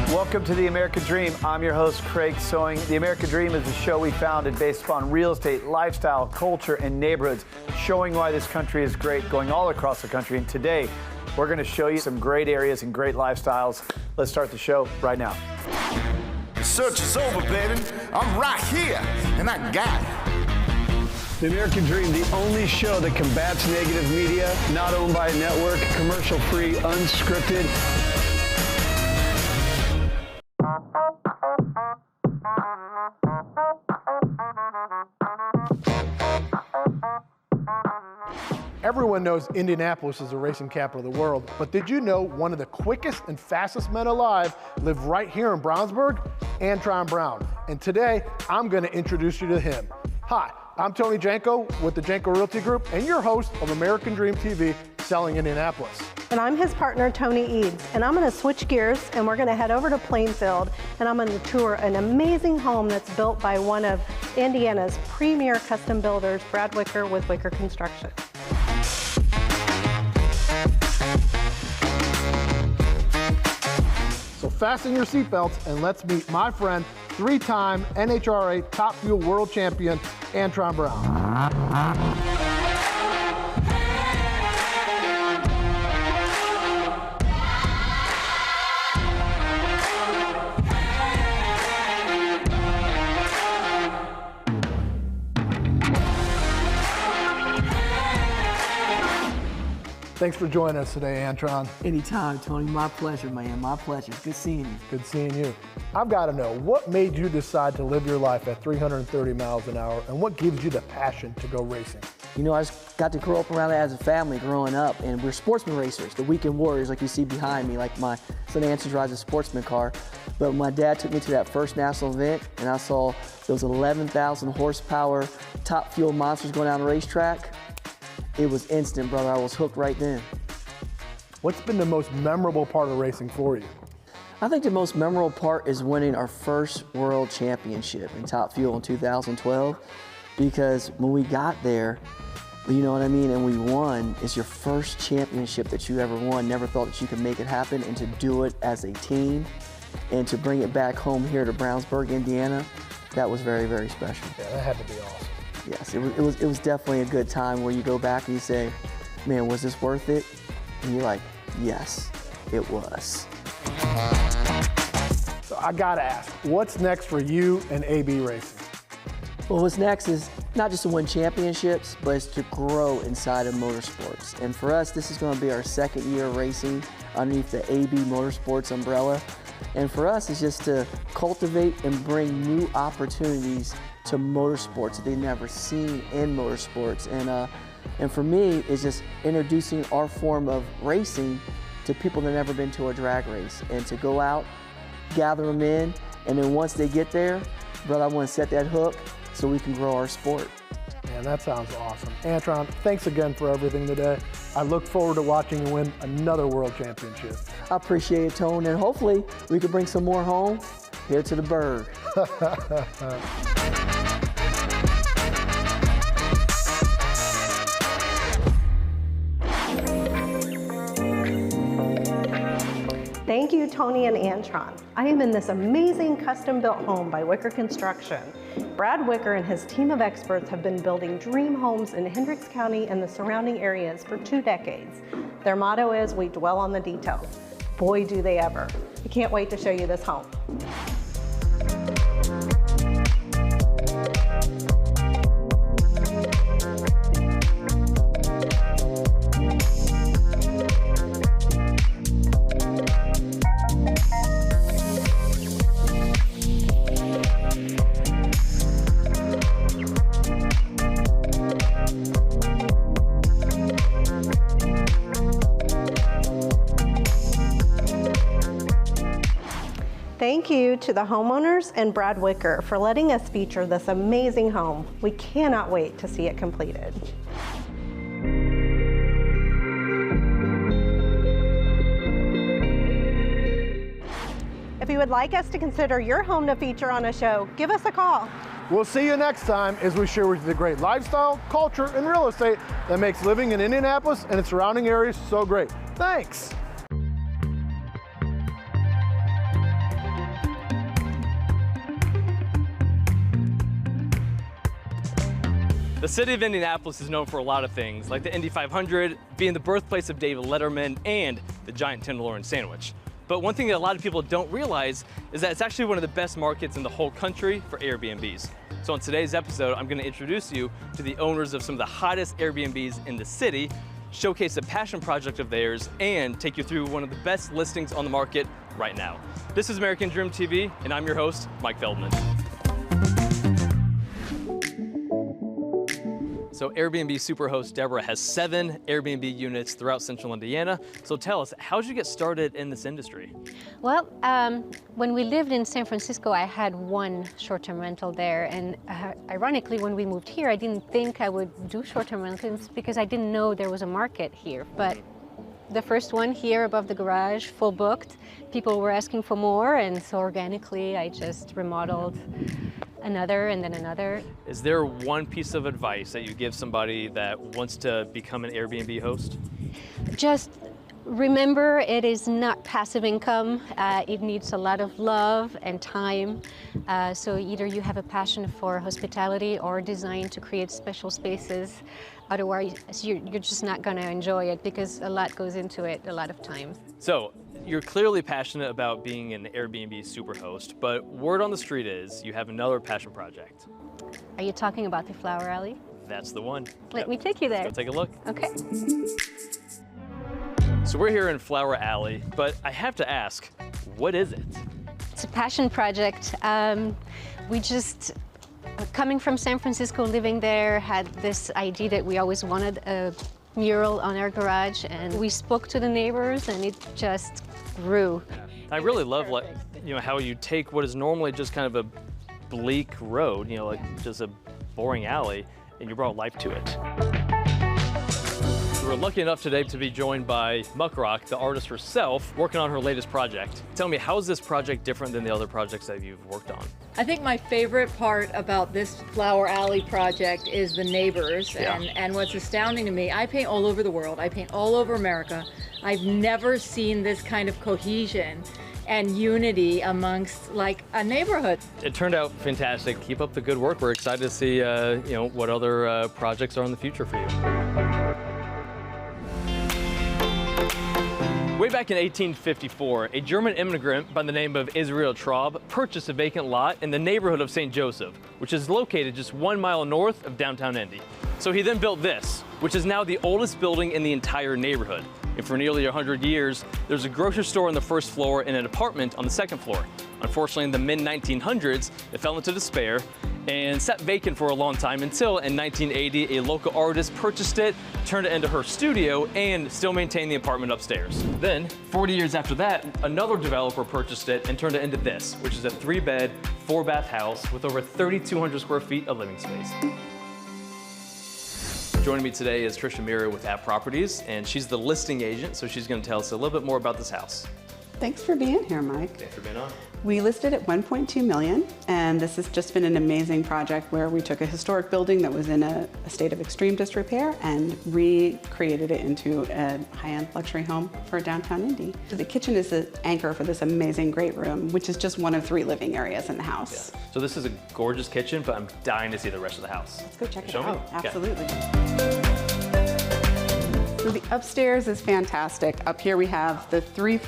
Welcome to The American Dream. I'm your host, Craig Sewing. The American Dream is a show we founded based upon real estate, lifestyle, culture, and neighborhoods, showing why this country is great, going all across the country. And today, we're going to show you some great areas and great lifestyles. Let's start the show right now. The search is over, baby. I'm right here, and I got it. The American Dream, the only show that combats negative media, not owned by a network, commercial-free, unscripted. Everyone knows Indianapolis is the racing capital of the world, but did you know one of the quickest and fastest men alive live right here in Brownsburg? Antron Brown. And today, I'm going to introduce you to him. Hi, I'm Tony Janko with the Janko Realty Group and your host of American Dream TV, Selling Indianapolis. And I'm his partner, Tony Eads, and I'm going to switch gears and we're going to head over to Plainfield and I'm going to tour an amazing home that's built by one of Indiana's premier custom builders, Brad Wicker with Wicker Construction. So fasten your seatbelts and let's meet my friend, three-time NHRA Top Fuel World Champion, Antron Brown. Thanks for joining us today, Antron. Anytime, Tony. My pleasure, man. My pleasure. Good seeing you. Good seeing you. I've got to know, what made you decide to live your life at 330 miles an hour, and what gives you the passion to go racing? You know, I just got to grow up around it as a family growing up, and we're sportsman racers, the weekend warriors like you see behind me, like my son Anson drives a sportsman car. But my dad took me to that first national event, and I saw those 11,000 horsepower Top Fuel monsters going down the racetrack. It was instant, brother. I was hooked right then. What's been the most memorable part of racing for you? I think the most memorable part is winning our first world championship in Top Fuel in 2012, because when we got there, you know what I mean, and we won, it's your first championship that you ever won. Never thought that you could make it happen, and to do it as a team and to bring it back home here to Brownsburg, Indiana, that was very, very special. Yeah, that had to be awesome. Yes, it was definitely a good time where you go back and you say, man, was this worth it? And you're like, yes, it was. So I gotta ask, what's next for you and AB Racing? Well, what's next is not just to win championships, but it's to grow inside of motorsports. And for us, this is going to be our second year of racing underneath the AB Motorsports umbrella. And for us, it's just to cultivate and bring new opportunities to motorsports that they've never seen in motorsports. And for me, it's just introducing our form of racing to people that have never been to a drag race, and to go out, gather them in, and then once they get there, brother, I want to set that hook so we can grow our sport. Man, that sounds awesome. Antron, thanks again for everything today. I look forward to watching you win another world championship. I appreciate it, Tone, and hopefully we can bring some more home here to the Berg. Thank you, Tony and Antron. I am in this amazing custom-built home by Wicker Construction. Brad Wicker and his team of experts have been building dream homes in Hendricks County and the surrounding areas for 2 decades. Their motto is, we dwell on the details. Boy, do they ever. I can't wait to show you this home. Thank you to the homeowners and Brad Wicker for letting us feature this amazing home. We cannot wait to see it completed. If you would like us to consider your home to feature on a show, give us a call. We'll see you next time as we share with you the great lifestyle, culture, and real estate that makes living in Indianapolis and its surrounding areas so great. Thanks. The city of Indianapolis is known for a lot of things, like the Indy 500, being the birthplace of David Letterman, and the giant tenderloin sandwich. But one thing that a lot of people don't realize is that it's actually one of the best markets in the whole country for Airbnbs. So on today's episode, I'm going to introduce you to the owners of some of the hottest Airbnbs in the city, showcase a passion project of theirs, and take you through one of the best listings on the market right now. This is American Dream TV, and I'm your host, Mike Feldman. So Airbnb superhost Deborah has 7 Airbnb units throughout central Indiana. So tell us, how did you get started in this industry? Well, when we lived in San Francisco, I had 1 short-term rental there. And ironically, when we moved here, I didn't think I would do short-term rentals because I didn't know there was a market here. But the first one here above the garage, full booked, people were asking for more. And so organically, I just remodeled another and then another. Is there one piece of advice that you give somebody that wants to become an Airbnb host? Just remember, it is not passive income. It needs a lot of love and time. So either you have a passion for hospitality or design to create special spaces. Otherwise, you're just not going to enjoy it because a lot goes into it, a lot of time. So you're clearly passionate about being an Airbnb superhost, but word on the street is you have another passion project. Are you talking about the Flower Alley? That's the one. Let me take you there. Let's go take a look. Okay. So we're here in Flower Alley, but I have to ask, what is it? It's a passion project. We just, coming from San Francisco, living there, had this idea that we always wanted a mural on our garage, and we spoke to the neighbors, and it just grew. I really love, how you take what is normally just kind of a bleak road, like just a boring alley, and you brought life to it. We're lucky enough today to be joined by Muckrock, the artist herself, working on her latest project. Tell me, how is this project different than the other projects that you've worked on? I think my favorite part about this Flower Alley project is the neighbors. And what's astounding to me, I paint all over the world. I paint all over America. I've never seen this kind of cohesion and unity amongst like a neighborhood. It turned out fantastic. Keep up the good work. We're excited to see what other projects are in the future for you. Way back in 1854, a German immigrant by the name of Israel Traub purchased a vacant lot in the neighborhood of St. Joseph, which is located just 1 mile north of downtown Indy. So he then built this, which is now the oldest building in the entire neighborhood. And for nearly 100 years, there's a grocery store on the first floor and an apartment on the second floor. Unfortunately, in the mid-1900s, it fell into despair and sat vacant for a long time until in 1980, a local artist purchased it, turned it into her studio, and still maintained the apartment upstairs. Then, 40 years after that, another developer purchased it and turned it into this, which is a 3-bed, 4-bath house with over 3,200 square feet of living space. Joining me today is Trisha Mira with App Properties, and she's the listing agent, so she's going to tell us a little bit more about this house. Thanks for being here, Mike. Thanks for being on. We listed at $1.2 million, and this has just been an amazing project where we took a historic building that was in a state of extreme disrepair and recreated it into a high-end luxury home for downtown Indy. The kitchen is the anchor for this amazing great room, which is just one of 3 living areas in the house. Yeah. So this is a gorgeous kitchen, but I'm dying to see the rest of the house. Let's go check it Show out. me? Absolutely. Okay. So the upstairs is fantastic. Up here we have the three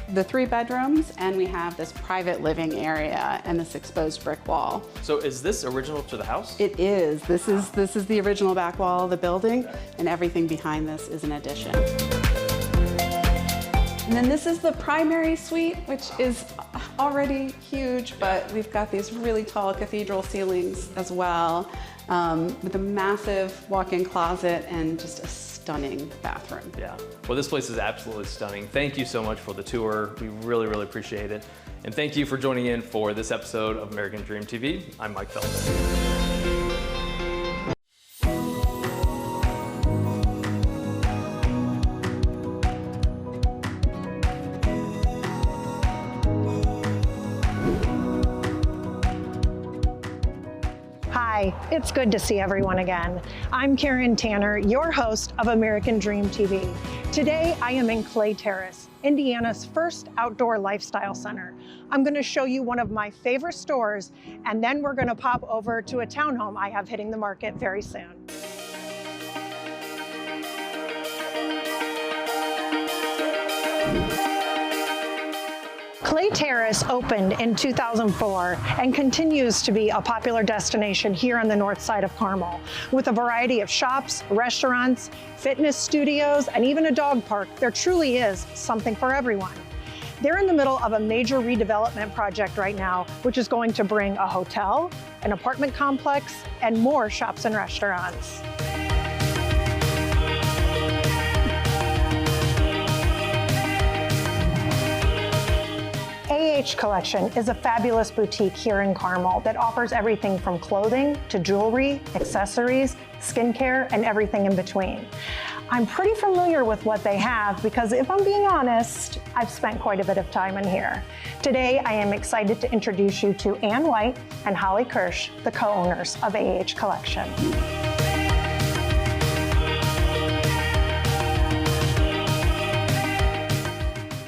bedrooms, and we have this private living area and this exposed brick wall. So is this original to the house? It is. This is the original back wall of the building, and everything behind this is an addition. And then this is the primary suite, which is already huge, but we've got these really tall cathedral ceilings as well, with a massive walk-in closet and just a stunning bathroom. Yeah. Well, this place is absolutely stunning. Thank you so much for the tour. We really, really appreciate it. And thank you for joining in for this episode of American Dream TV. I'm Mike Feldman. Hi, it's good to see everyone again. I'm Karen Tanner, your host of American Dream TV. Today, I am in Clay Terrace, Indiana's first outdoor lifestyle center. I'm going to show you one of my favorite stores, and then we're going to pop over to a townhome I have hitting the market very soon. Clay Terrace opened in 2004 and continues to be a popular destination here on the north side of Carmel, with a variety of shops, restaurants, fitness studios, and even a dog park. There truly is something for everyone. They're in the middle of a major redevelopment project right now, which is going to bring a hotel, an apartment complex, and more shops and restaurants. AH Collection is a fabulous boutique here in Carmel that offers everything from clothing to jewelry, accessories, skincare, and everything in between. I'm pretty familiar with what they have because if I'm being honest, I've spent quite a bit of time in here. Today, I am excited to introduce you to Ann White and Holly Kirsch, the co-owners of AH Collection.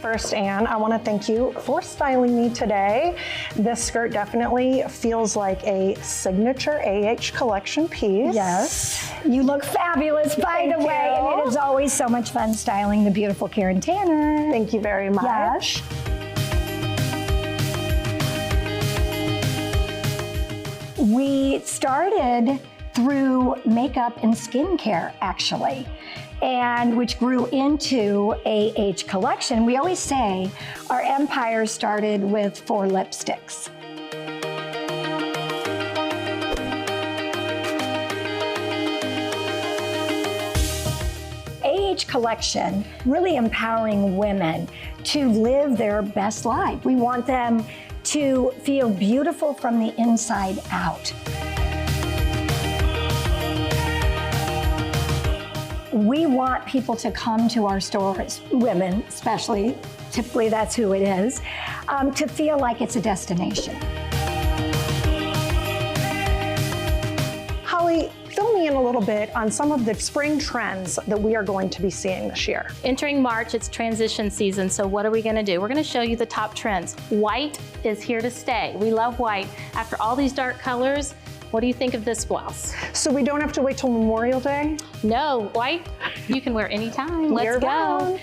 First, Ann, I want to thank you for styling me today. This skirt definitely feels like a signature AH Collection piece. Yes, you look fabulous, by the way, and it is always so much fun styling the beautiful Karen Tanner. Thank you very much. Yes. We started through makeup and skincare, actually, and which grew into AH Collection. We always say our empire started with 4 lipsticks. AH Collection, really empowering women to live their best life. We want them to feel beautiful from the inside out. We want people to come to our stores, women especially, typically that's who it is, to feel like it's a destination. Holly, fill me in a little bit on some of the spring trends that we are going to be seeing this year. Entering March, it's transition season, so what are we gonna do? We're gonna show you the top trends. White is here to stay. We love white. After all these dark colors, what do you think of this blouse? So we don't have to wait till Memorial Day? No, white you can wear anytime. Let's go.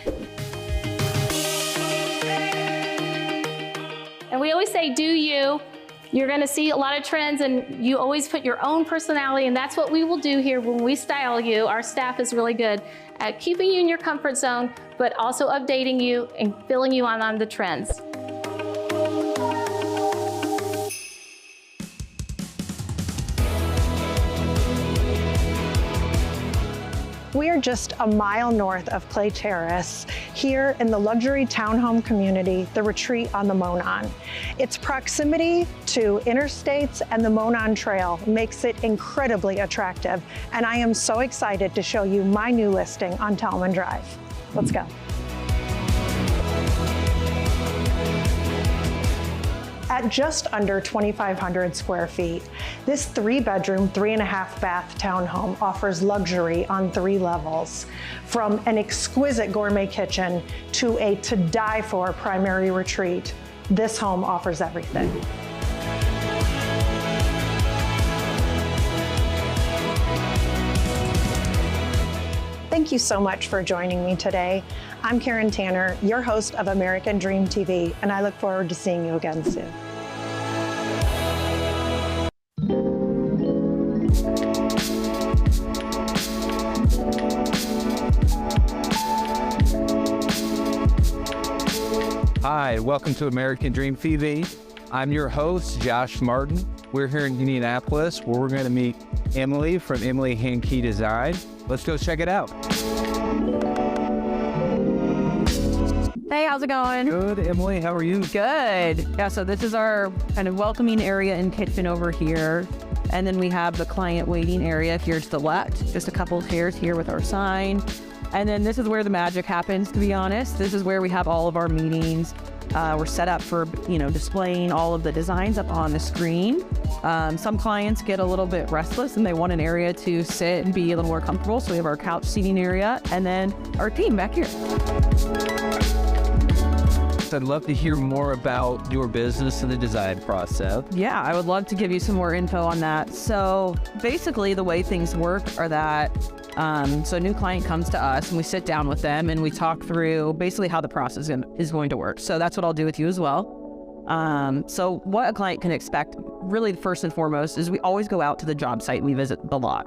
And we always say, do you. You're gonna see a lot of trends and you always put your own personality, and that's what we will do here when we style you. Our staff is really good at keeping you in your comfort zone, but also updating you and filling you on the trends. We are just a mile north of Clay Terrace, here in the luxury townhome community, The Retreat on the Monon. Its proximity to interstates and the Monon Trail makes it incredibly attractive, and I am so excited to show you my new listing on Talman Drive. Let's go. At just under 2,500 square feet, this 3-bedroom, 3.5-bath townhome offers luxury on 3 levels. From an exquisite gourmet kitchen to a to-die-for primary retreat, this home offers everything. Thank you so much for joining me today. I'm Karen Tanner, your host of American Dream TV, and I look forward to seeing you again soon. Hi, welcome to American Dream TV. I'm your host, Josh Martin. We're here in Indianapolis, where we're going to meet Emily from Emily Hand Key Design. Let's go check it out. Hey, how's it going? Good, Emily, how are you? Good. Yeah, so this is our kind of welcoming area and kitchen over here. And then we have the client waiting area here to the left, just a couple of chairs here with our sign. And then this is where the magic happens, to be honest. This is where we have all of our meetings. We're set up for, displaying all of the designs up on the screen. Some clients get a little bit restless and they want an area to sit and be a little more comfortable. So we have our couch seating area and then our team back here. I'd love to hear more about your business and the design process. Yeah, I would love to give you some more info on that. So basically the way things work are that So a new client comes to us and we sit down with them and we talk through basically how the process is going to work. So that's what I'll do with you as well. So what a client can expect, really first and foremost, is we always go out to the job site and we visit the lot.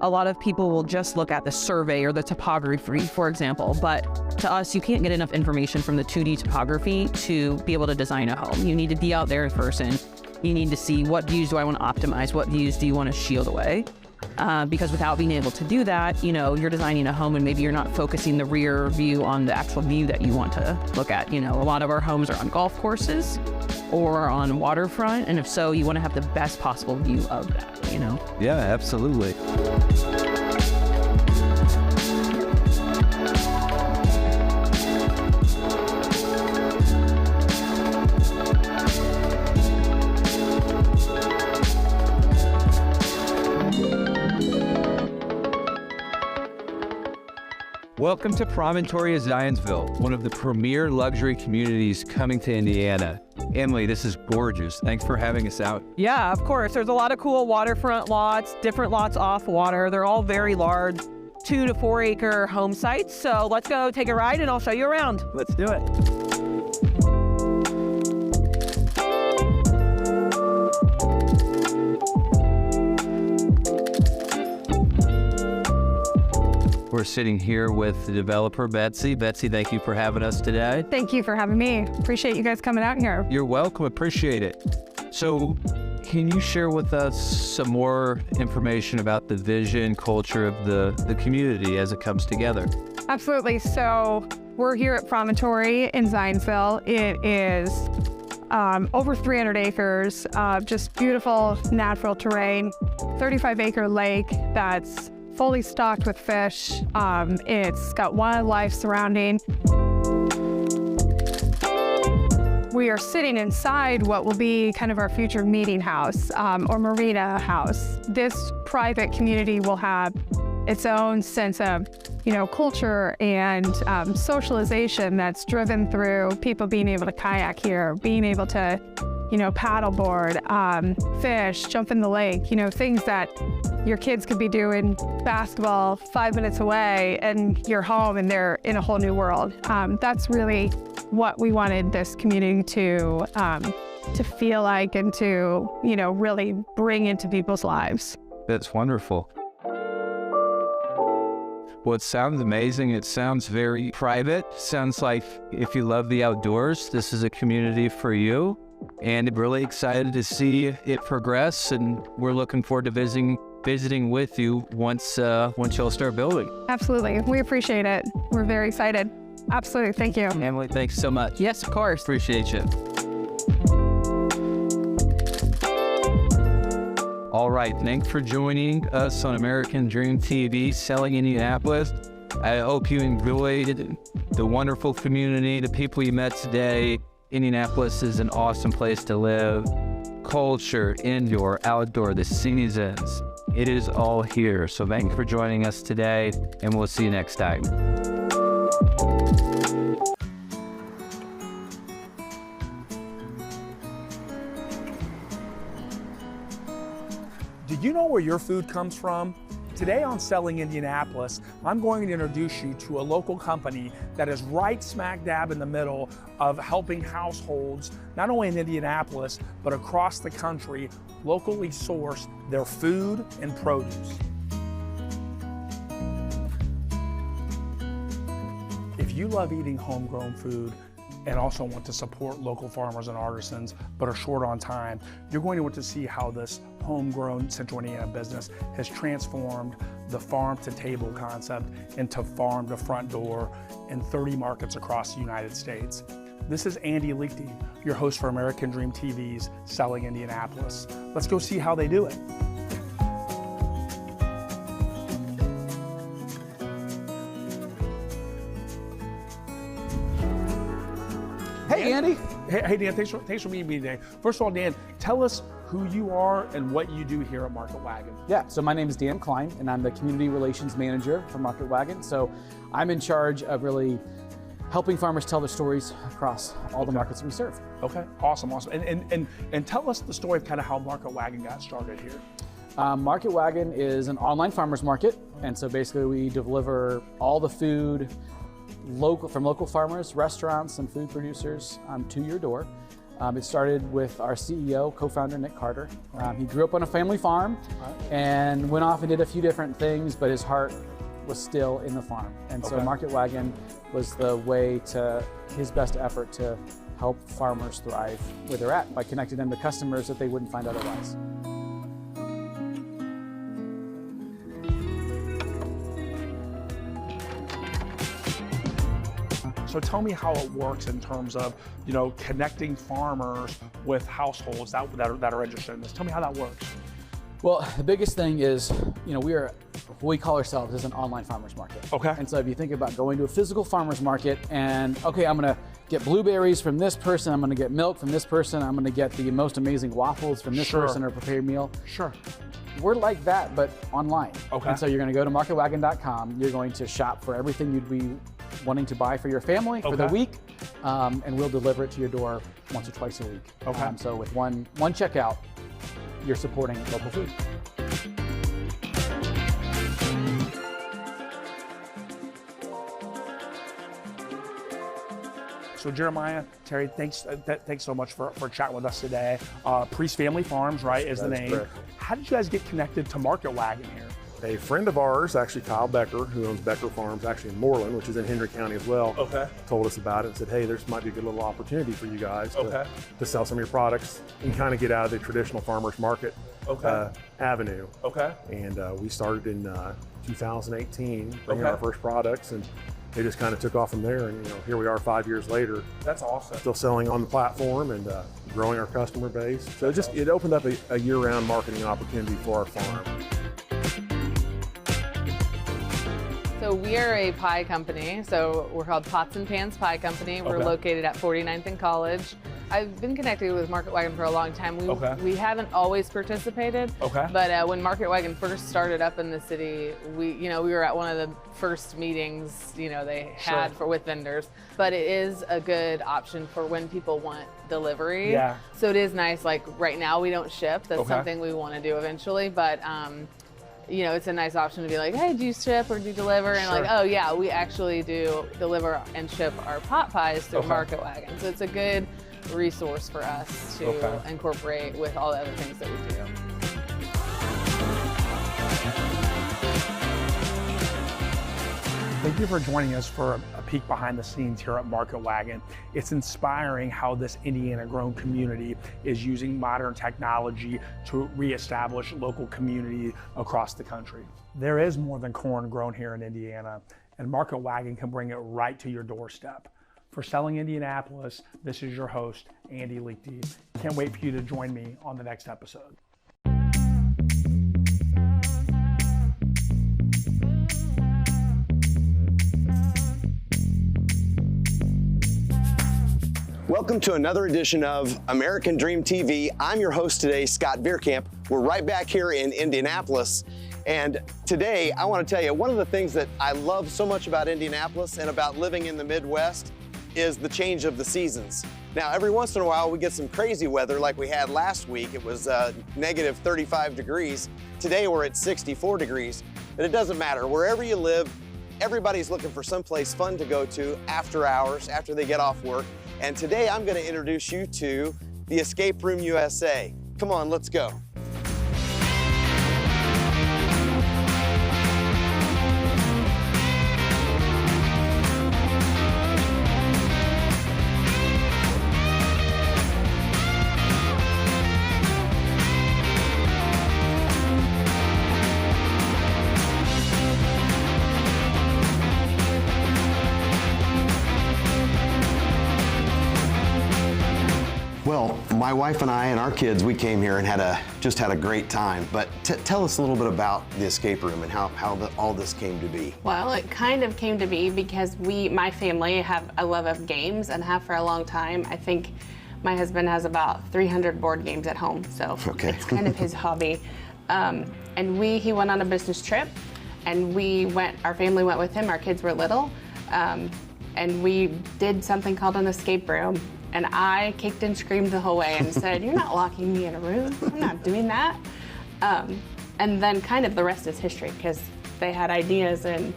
A lot of people will just look at the survey or the topography, for example, but to us, you can't get enough information from the 2D topography to be able to design a home. You need to be out there in person. You need to see what views do I want to optimize, what views do you want to shield away? Because without being able to do that, you know, you're designing a home and maybe you're not focusing the rear view on the actual view that you want to look at. You know, a lot of our homes are on golf courses or on waterfront, and if so, you want to have the best possible view of that, you know? Yeah, absolutely. Welcome to Promontory of Zionsville, one of the premier luxury communities coming to Indiana. Emily, this is gorgeous. Thanks for having us out. Yeah, of course. There's a lot of cool waterfront lots, different lots off water. They're all very large, 2 to 4 acre home sites. So let's go take a ride and I'll show you around. Let's do it. We're sitting here with the developer, Betsy. Betsy, thank you for having us today. Thank you for having me. Appreciate you guys coming out here. You're welcome. Appreciate it. So can you share with us some more information about the vision, culture of the community as it comes together? Absolutely. So we're here at Promontory in Zionsville. It is over 300 acres of just beautiful natural terrain, 35-acre lake that's fully stocked with fish. It's got wildlife surrounding. We are sitting inside what will be kind of our future meeting house or marina house. This private community will have its own sense of, you know, culture and socialization that's driven through people being able to kayak here, being able to, you know, paddleboard, fish, jump in the lake, you know, things that your kids could be doing basketball 5 minutes away and you're home and they're in a whole new world. That's really what we wanted this community to feel like and to, you know, really bring into people's lives. That's wonderful. Well, it sounds amazing. It sounds very private. Sounds like if you love the outdoors, this is a community for you. And really excited to see it progress. And we're looking forward to visiting with you once y'all start building. Absolutely. We appreciate it. We're very excited. Absolutely. Thank you. Emily, thanks so much. Yes, of course. Appreciate you. All right. Thanks for joining us on American Dream TV, Selling Indianapolis. I hope you enjoyed the wonderful community, the people you met today. Indianapolis is an awesome place to live. Culture, indoor, outdoor, the seasons. It is all here. So thanks for joining us today, and we'll see you next time. Did you know where your food comes from? Today on Selling Indianapolis, I'm going to introduce you to a local company that is right smack dab in the middle of helping households, not only in Indianapolis, but across the country, locally source their food and produce. If you love eating homegrown food and also want to support local farmers and artisans, but are short on time, you're going to want to see how this homegrown Central Indiana business has transformed the farm to table concept into farm to front door in 30 markets across the United States. This is Andy Liechty, your host for American Dream TV's Selling Indianapolis. Let's go see how they do it. Hey, Andy. Hey, Dan, thanks for meeting me today. First of all, Dan, tell us who you are and what you do here at Market Wagon. Yeah, so my name is Dan Klein, and I'm the Community Relations Manager for Market Wagon. So I'm in charge of really helping farmers tell their stories across all the markets we serve. Okay, awesome. And tell us the story of kind of how Market Wagon got started here. Market Wagon is an online farmers market, and so basically we deliver all the food from local farmers, restaurants, and food producers to your door. It started with our CEO, co-founder Nick Carter. He grew up on a family farm and went off and did a few different things, but his heart was still in the farm. And so Market Wagon was the way to his best effort to help farmers thrive where they're at by connecting them to customers that they wouldn't find otherwise. So tell me how it works in terms of, connecting farmers with households that are interested in this. Tell me how that works. Well, the biggest thing is, we call ourselves as an online farmers market. Okay. And so if you think about going to a physical farmers market and, okay, I'm gonna get blueberries from this person, I'm gonna get milk from this person, I'm gonna get the most amazing waffles from this person or a prepared meal. Sure. We're like that, but online. Okay. And so you're gonna go to marketwagon.com, you're going to shop for everything you'd be wanting to buy for your family for the week, and we'll deliver it to your door once or twice a week. Okay. So with one checkout, you're supporting local food. So Jeremiah, Terry, thanks so much for chatting with us today. Priest Family Farms, right, is the name. Correct. How did you guys get connected to Market Wagon here? A friend of ours, actually Kyle Becker, who owns Becker Farms, actually in Moreland, which is in Hendrick County as well, told us about it and said, hey, this might be a good little opportunity for you guys to sell some of your products and kind of get out of the traditional farmers market avenue. And we started in 2018, bringing our first products, and they just kind of took off from there. And here we are 5 years later. That's awesome. Still selling on the platform and growing our customer base. So it opened up a year-round marketing opportunity for our farm. So we are a pie company. So we're called Pots and Pans Pie Company. We're located at 49th and College. I've been connected with Market Wagon for a long time. We haven't always participated, but when Market Wagon first started up in the city, we were at one of the first meetings they had with vendors. But it is a good option for when people want delivery. Yeah. So it is nice. Like right now, we don't ship. That's something we want to do eventually, but. It's a nice option to be like, hey, do you ship or do you deliver? And like, oh yeah, we actually do deliver and ship our pot pies through Market Wagon. So it's a good resource for us to incorporate with all the other things that we do. Thank you for joining us for a peek behind the scenes here at Market Wagon. It's inspiring how this Indiana-grown community is using modern technology to reestablish local community across the country. There is more than corn grown here in Indiana, and Market Wagon can bring it right to your doorstep. For Selling Indianapolis, this is your host, Andy Liechty. Can't wait for you to join me on the next episode. Welcome to another edition of American Dream TV. I'm your host today, Scott Veerkamp. We're right back here in Indianapolis. And today I want to tell you, one of the things that I love so much about Indianapolis and about living in the Midwest is the change of the seasons. Now, every once in a while we get some crazy weather like we had last week. It was negative 35 degrees. Today we're at 64 degrees, but it doesn't matter. Wherever you live, everybody's looking for someplace fun to go to after hours, after they get off work. And today I'm going to introduce you to the Escape Room USA. Come on, let's go. Well, my wife and I and our kids, we came here and just had a great time. But tell us a little bit about the escape room and how all this came to be. Well, it kind of came to be because my family, have a love of games and have for a long time. I think my husband has about 300 board games at home, so it's kind of his hobby. And he went on a business trip, and our family went with him. Our kids were little, and we did something called an escape room. And I kicked and screamed the whole way and said, "You're not locking me in a room. I'm not doing that." And then kind of the rest is history, because they had ideas and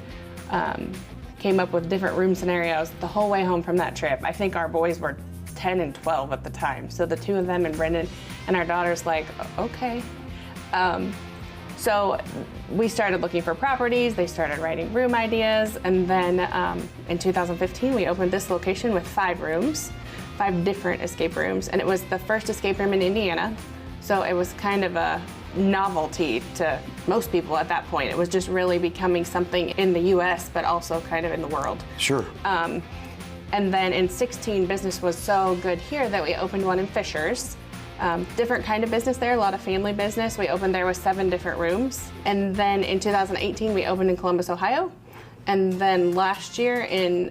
came up with different room scenarios the whole way home from that trip. I think our boys were 10 and 12 at the time. So the two of them and Brendan, and our daughter's like, okay. So we started looking for properties, they started writing room ideas, and then in 2015 we opened this location with 5 rooms, 5 different escape rooms, and it was the first escape room in Indiana. So it was kind of a novelty to most people at that point. It was just really becoming something in the US, but also kind of in the world. Sure. And then in 16, business was so good here that we opened one in Fishers. Different kind of business there, a lot of family business. We opened there with 7 different rooms. And then in 2018, we opened in Columbus, Ohio. And then last year in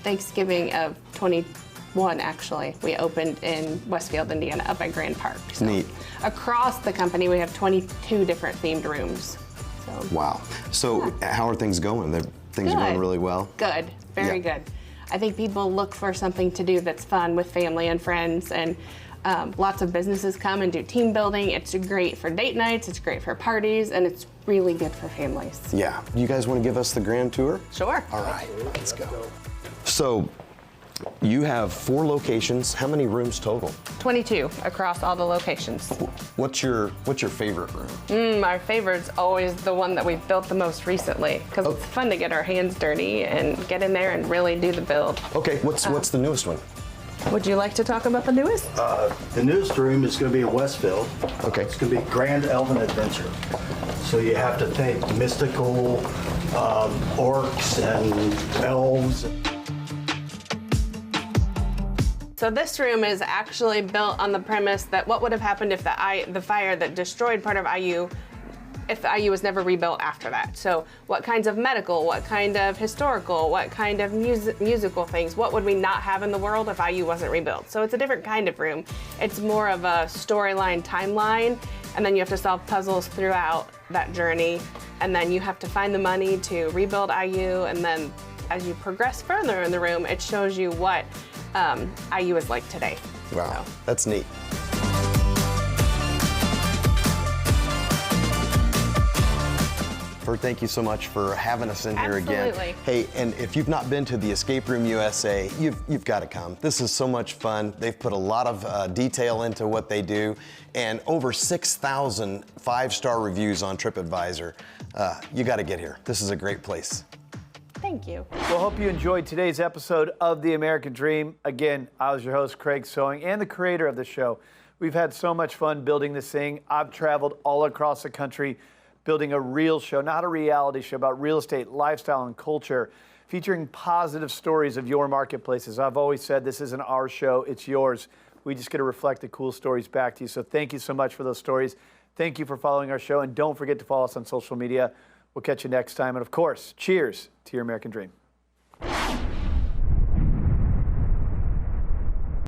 Thanksgiving of 21, actually, we opened in Westfield, Indiana, up at Grand Park. So neat. Across the company, we have 22 different themed rooms. So. Wow. So how are things going? Things are going really well? Good, very good. I think people look for something to do that's fun with family and friends, and lots of businesses come and do team building. It's great for date nights, it's great for parties, and it's really good for families. Yeah. You guys want to give us the grand tour? Sure. All right, let's go. So you have 4 locations. How many rooms total? 22 across all the locations. What's your favorite room? Our favorite's always the one that we've built the most recently, because it's fun to get our hands dirty and get in there and really do the build. Okay, what's the newest one? Would you like to talk about the newest? The newest room is going to be in Westfield. Okay. It's going to be Grand Elven Adventure. So you have to think mystical, orcs and elves. So this room is actually built on the premise that what would have happened if the fire that destroyed part of IU, if the IU was never rebuilt after that. So what kinds of medical, what kind of historical, what kind of musical things, what would we not have in the world if IU wasn't rebuilt? So it's a different kind of room. It's more of a storyline timeline, and then you have to solve puzzles throughout that journey, and then you have to find the money to rebuild IU, and then as you progress further in the room, it shows you what IU is like today. Wow, that's neat. Bert, thank you so much for having us in here again. Absolutely. Hey, and if you've not been to the Escape Room USA, you've got to come. This is so much fun. They've put a lot of detail into what they do, and over 6,000 5-star reviews on TripAdvisor. You got to get here. This is a great place. Thank you. Well, hope you enjoyed today's episode of The American Dream. Again, I was your host, Craig Sewing, and the creator of the show. We've had so much fun building this thing. I've traveled all across the country building a real show, not a reality show, about real estate, lifestyle, and culture, featuring positive stories of your marketplaces. I've always said this isn't our show, it's yours. We just get to reflect the cool stories back to you. So thank you so much for those stories. Thank you for following our show, and don't forget to follow us on social media. We'll catch you next time. And of course, cheers to your American dream.